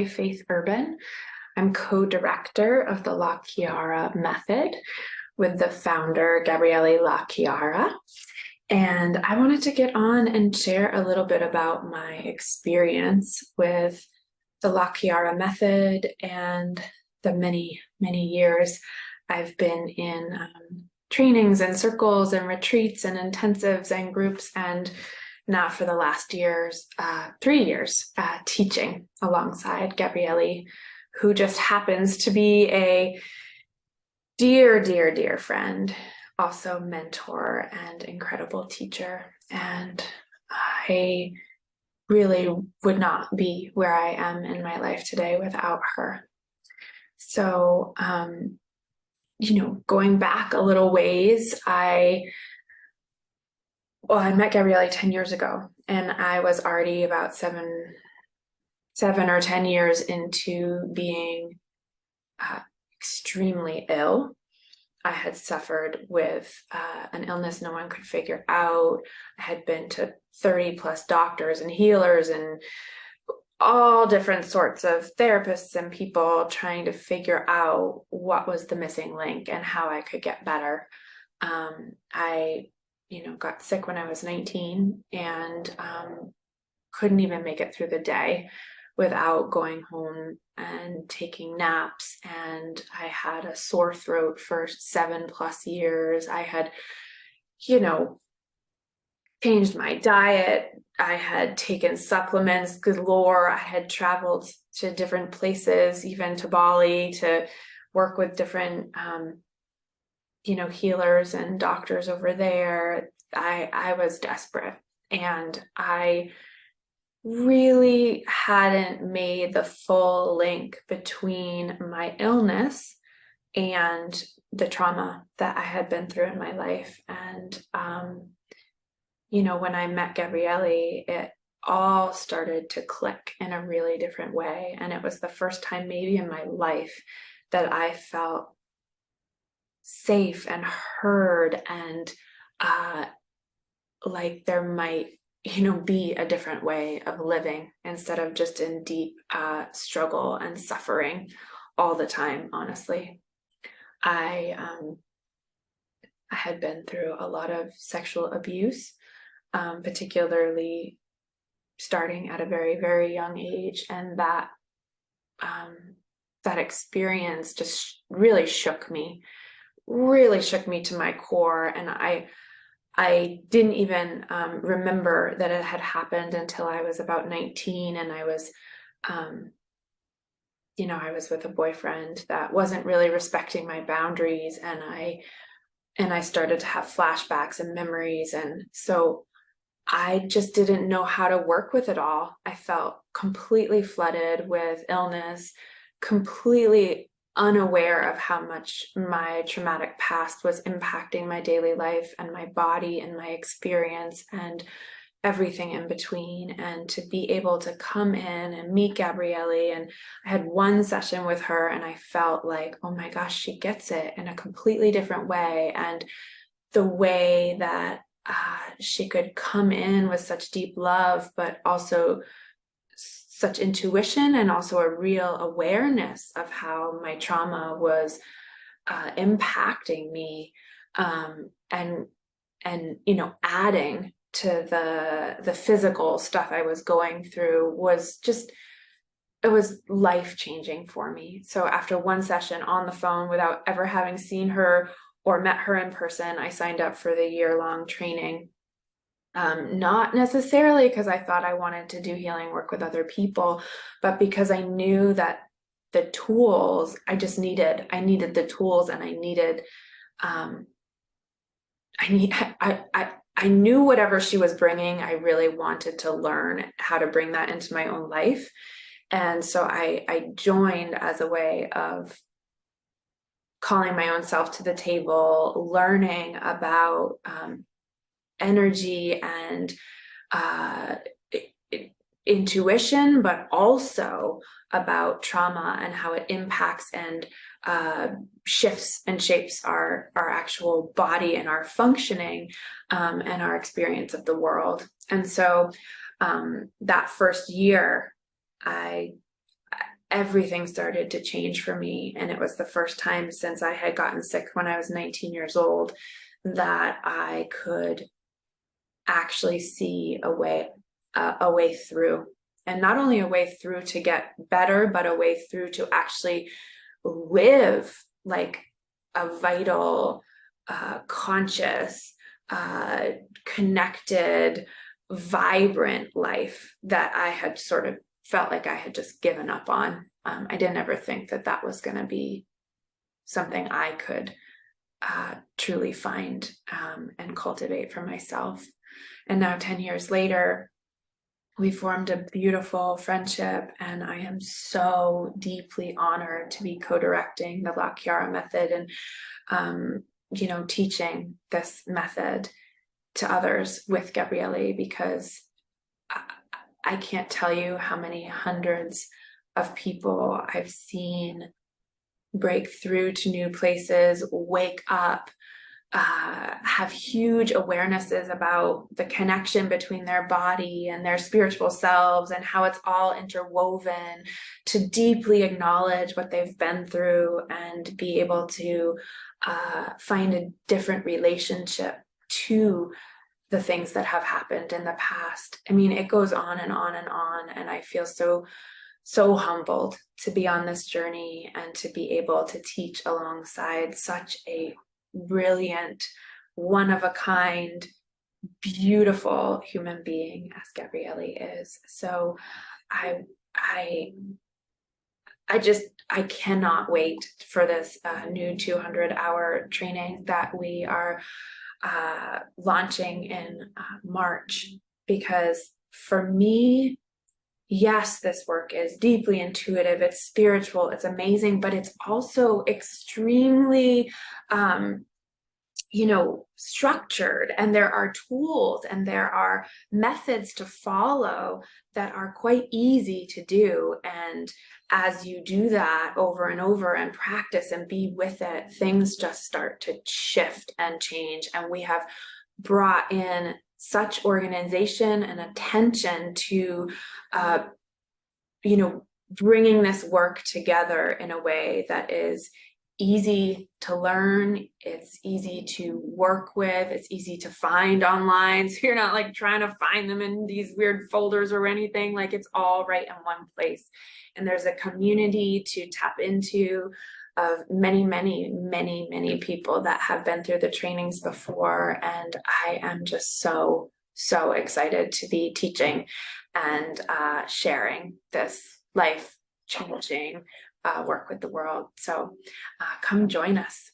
Faith Urban. I'm co-director of the LaChiara Method with the founder, Gabriele LaChiara. And I wanted to get on and share a little bit about my experience with the LaChiara Method and the many, many years I've been in trainings and circles and retreats and intensives and groups, and now for the last 3 years, teaching alongside Gabriele, who just happens to be a dear, dear, dear friend, also mentor and incredible teacher. And I really would not be where I am in my life today without her. So, going back a little ways, I met Gabriele 10 years ago, and I was already about seven or 10 years into being extremely ill. I had suffered with an illness no one could figure out. I had been to 30 plus doctors and healers and all different sorts of therapists and people trying to figure out what was the missing link and how I could get better. I got sick when I was 19 and couldn't even make it through the day without going home and taking naps. And I had a sore throat for 7+ years. I had, changed my diet. I had taken supplements galore. I had traveled to different places, even to Bali, to work with different healers and doctors over there. I was desperate, and I really hadn't made the full link between my illness and the trauma that I had been through in my life. And when I met Gabriele, it all started to click in a really different way. And it was the first time maybe in my life that I felt safe and heard, and like there might be a different way of living instead of just in deep struggle and suffering all the time. Honestly, I had been through a lot of sexual abuse, particularly starting at a very, very young age, and that experience just really shook me to my core. And I didn't even remember that it had happened until I was about 19, and I was with a boyfriend that wasn't really respecting my boundaries, and I started to have flashbacks and memories, and so I just didn't know how to work with it all. I felt completely flooded with illness, completely unaware of how much my traumatic past was impacting my daily life and my body and my experience and everything in between. And to be able to come in and meet Gabriele, and I had one session with her, and I felt like, oh my gosh, she gets it in a completely different way. And the way that she could come in with such deep love, but also such intuition, and also a real awareness of how my trauma was impacting me, and adding to the physical stuff I was going through, it was life-changing for me. So after one session on the phone, without ever having seen her or met her in person, I signed up for the year-long training. Not necessarily because I thought I wanted to do healing work with other people, but because I knew that the tools I needed the tools, and I knew whatever she was bringing, I really wanted to learn how to bring that into my own life. And so I joined as a way of calling my own self to the table, learning about energy and intuition, but also about trauma and how it impacts and shifts and shapes our actual body and our functioning, and our experience of the world. And so that first year, I everything started to change for me. And it was the first time since I had gotten sick when I was 19 years old that I could actually see a way through. And not only a way through to get better, but a way through to actually live like a vital, conscious, connected, vibrant life that I had sort of felt like I had just given up on. I didn't ever think that that was going to be something I could truly find and cultivate for myself. And now 10 years later, we formed a beautiful friendship, and I am so deeply honored to be co-directing the LaChiara Method and, teaching this method to others with Gabriele, because I can't tell you how many hundreds of people I've seen break through to new places, wake up, have huge awarenesses about the connection between their body and their spiritual selves and how it's all interwoven, to deeply acknowledge what they've been through and be able to find a different relationship to the things that have happened in the past. I mean, it goes on and on and on, and I feel so humbled to be on this journey and to be able to teach alongside such a brilliant, one of a kind, beautiful human being as Gabriele is. So I cannot wait for this new 200-hour training that we are launching in March, because for me, yes, this work is deeply intuitive, it's spiritual, it's amazing, but it's also extremely, structured, and there are tools and there are methods to follow that are quite easy to do. And as you do that over and over and practice and be with it, things just start to shift and change. And we have brought in such organization and attention to, bringing this work together in a way that is easy to learn, it's easy to work with, it's easy to find online. So you're not like trying to find them in these weird folders or anything, like it's all right in one place. And there's a community to tap into of many, many, many, many people that have been through the trainings before. And I am just so excited to be teaching and sharing this life-changing work with the world. So come join us.